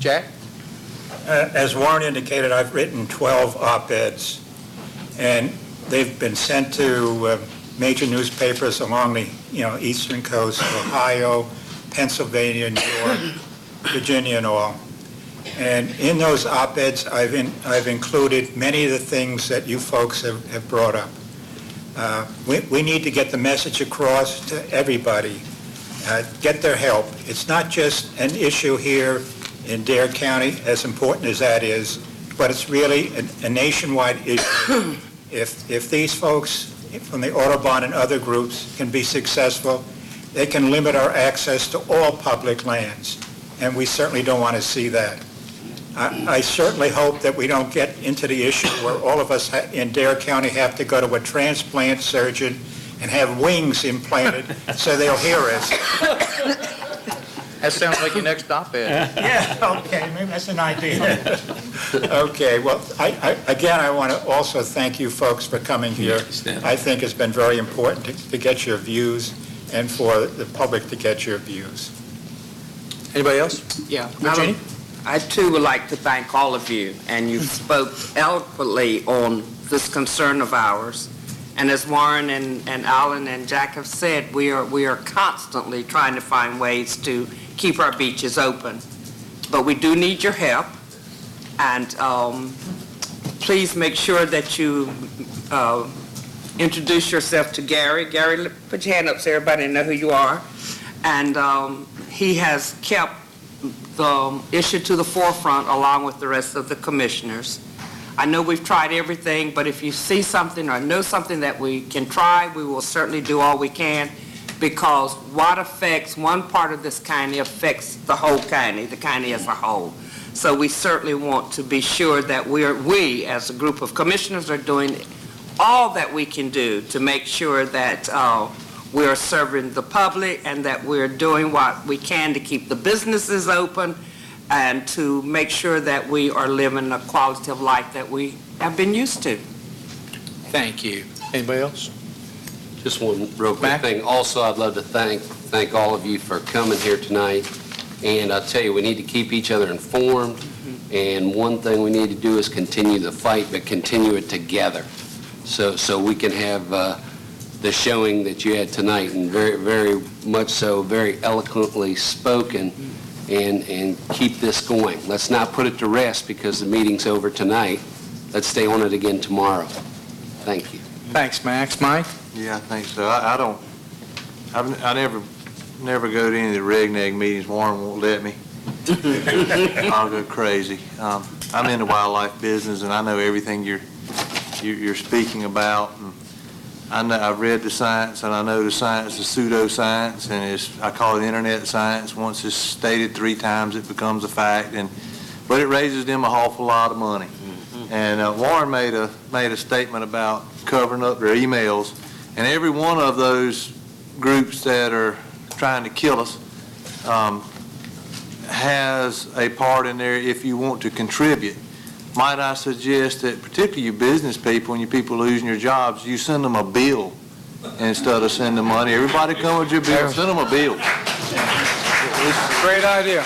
Jack? As Warren indicated, I've written 12 op-eds, and they've been sent to major newspapers along the eastern coast, Ohio, Pennsylvania, New York, Virginia, and all. And in those op-eds, I've included many of the things that you folks have brought up. We need to get the message across to everybody, get their help. It's not just an issue here in Dare County, as important as that is, but it's really a nationwide issue. If these folks from the Audubon and other groups can be successful, they can limit our access to all public lands, and we certainly don't want to see that. I certainly hope that we don't get into the issue where all of us in Dare County have to go to a transplant surgeon and have wings implanted so they'll hear us. That sounds like your next op-ed. Yeah, okay, maybe that's an idea. Okay, well, I want to also thank you folks for coming here. I think it's been very important to get your views and for the public to get your views. Anybody else? Yeah. Virginia? I too would like to thank all of you, and you spoke eloquently on this concern of ours. And as Warren and Alan and Jack have said, we are constantly trying to find ways to keep our beaches open. But we do need your help, and please make sure that you introduce yourself to Gary. Gary, put your hand up so everybody know who you are. And he has kept the issue to the forefront along with the rest of the commissioners. I know we've tried everything, but if you see something or know something that we can try, we will certainly do all we can, because what affects one part of this county affects the whole county, the county as a whole. So we certainly want to be sure that we as a group of commissioners are doing all that we can do to make sure that we're serving the public and that we're doing what we can to keep the businesses open and to make sure that we are living a quality of life that we have been used to. Thank you. Anybody else? Just one real quick thing. Also, I'd love to thank all of you for coming here tonight. And I'll tell you, we need to keep each other informed. And one thing we need to do is continue the fight, but continue it together. So we can have the showing that you had tonight, and very, very much so, very eloquently spoken, and keep this going. Let's not put it to rest because the meeting's over tonight. Let's stay on it again tomorrow. Thank you. Thanks, Max. Mike? Yeah, I think so. I never go to any of the Regnag meetings. Warren won't let me. I'll go crazy. I'm in the wildlife business, and I know everything you're speaking about. And I've read the science, and I know the science is pseudoscience, and I call it internet science. Once it's stated 3 times, it becomes a fact. But it raises them an awful lot of money. And Warren made a statement about covering up their emails, and every one of those groups that are trying to kill us has a part in there if you want to contribute. Might I suggest that particularly you business people and you people losing your jobs, you send them a bill instead of sending money. Everybody come with your bill, send them a bill. Great idea.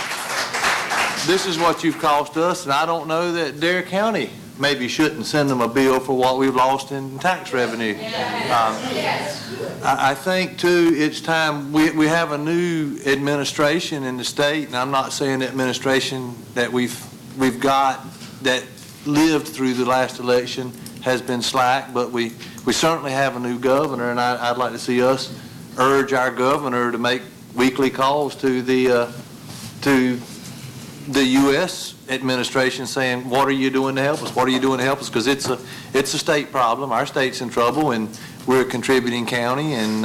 This is what you've cost us, and I don't know that Dare County maybe shouldn't send them a bill for what we've lost in tax revenue. I think, too, it's time. We have a new administration in the state, and I'm not saying the administration that we've got that lived through the last election has been slack, but we certainly have a new governor, and I'd like to see us urge our governor to make weekly calls to the U.S. administration saying, what are you doing to help us? What are you doing to help us? Because it's a state problem. Our state's in trouble, and we're a contributing county, and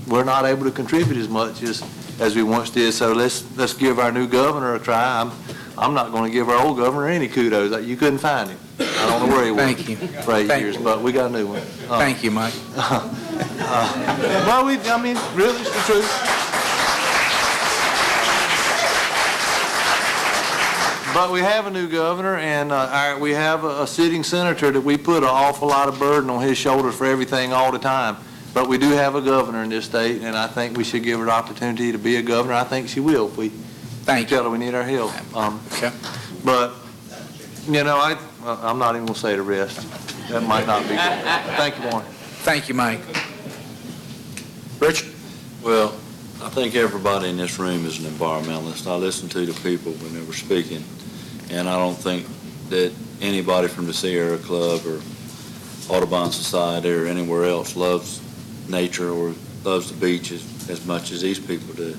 we're not able to contribute as much as we once did. So let's give our new governor a try. I'm not going to give our old governor any kudos. You couldn't find him. I don't know where he was. Thank you. For 8 years, but we got a new one. Thank you, Mike. Well, really, it's the truth. But we have a new governor, and we have a sitting senator that we put an awful lot of burden on his shoulders for everything all the time. But we do have a governor in this state, and I think we should give her the opportunity to be a governor. I think she will if we Thank you. Tell her we need our help. Okay. But, you know, I'm not even going to say the rest. That might not be. Thank you, Warren. Thank you, Mike. Rich? Well, I think everybody in this room is an environmentalist. I listened to the people when they were speaking, and I don't think that anybody from the Sierra Club or Audubon Society or anywhere else loves nature or loves the beaches as much as these people do.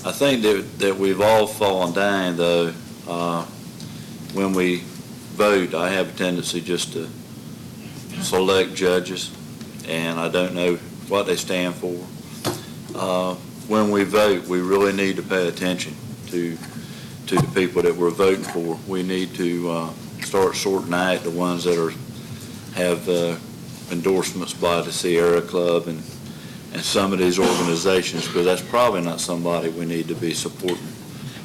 I think that we've all fallen down, though, when we vote. I have a tendency just to select judges, and I don't know what they stand for. When we vote, we really need to pay attention to the people that we're voting for. We need to start sorting out the ones that have endorsements by the Sierra Club and some of these organizations, because that's probably not somebody we need to be supporting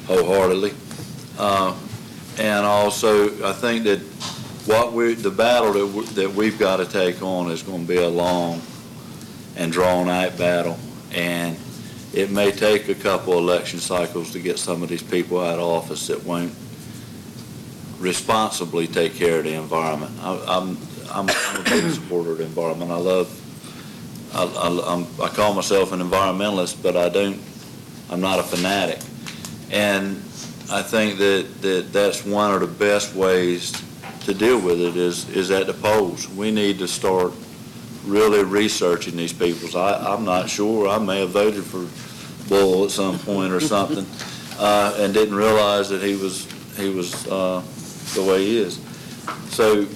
wholeheartedly. And also, I think that the battle that we've got to take on is going to be a long and drawn-out battle, and it may take a couple election cycles to get some of these people out of office that won't responsibly take care of the environment. I'm a big supporter of the environment. I call myself an environmentalist, but I'm not a fanatic. And I think that's one of the best ways to deal with it is at the polls. We need to start really researching these people. I'm not sure. I may have voted for Bull at some point or something, and didn't realize that he was the way he is. So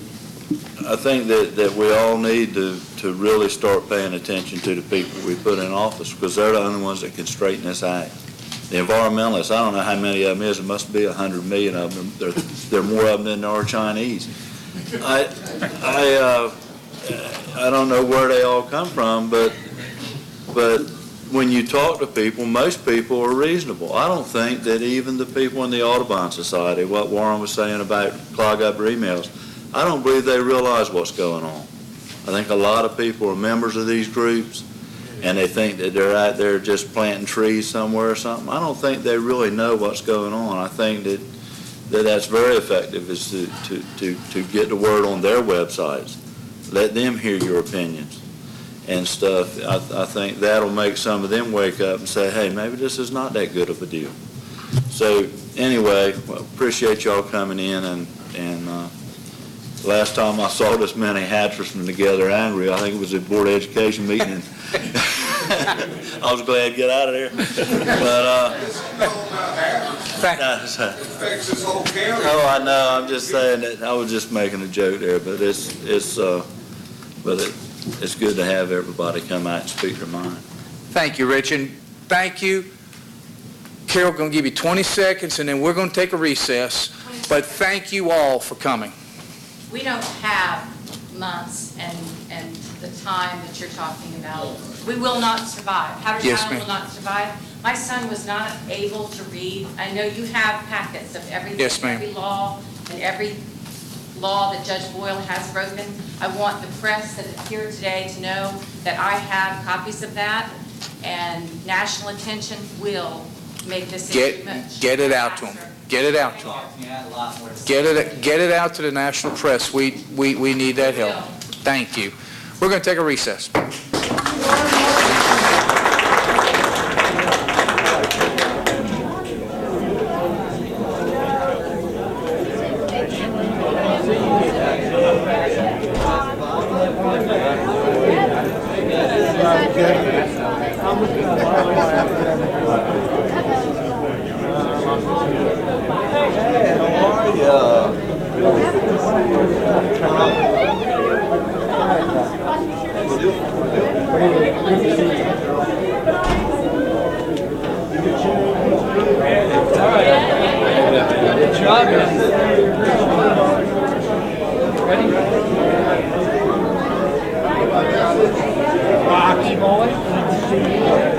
I think that we all need to really start paying attention to the people we put in office, because they're the only ones that can straighten this out. The environmentalists, I don't know how many of them is. There must be 100 million of them. There are more of them than there are Chinese. I don't know where they all come from, but when you talk to people, most people are reasonable. I don't think that even the people in the Audubon Society, what Warren was saying about clog up their emails, I don't believe they realize what's going on. I think a lot of people are members of these groups, and they think that they're out there just planting trees somewhere or something. I don't think they really know what's going on. I think that's very effective is to get the word on their websites. Let them hear your opinions and stuff. I think that'll make some of them wake up and say, hey, maybe this is not that good of a deal. So anyway, appreciate y'all coming in, and last time I saw this many Hatchersmen together angry, I think it was at Board of Education meeting, and I was glad to get out of there. Oh, I know. I'm just saying that I was just making a joke there, but it's good to have everybody come out and speak their mind. Thank you, Rich, and thank you. Carol, going to give you 20 seconds, and then we're going to take a recess. But thank you all for coming. We don't have months and the time that you're talking about. We will not survive. Hatter's Yes, Island ma'am. will not survive. My son was not able to read. I know you have packets of everything, Yes, ma'am. every law and every law that Judge Boyle has broken. I want the press that is here today to know that I have copies of that, and national attention will make this issue much Get it out to them. faster. Get it out to them. Get it out to the national press. We need that help. Thank you. We're going to take a recess. Rocky boy.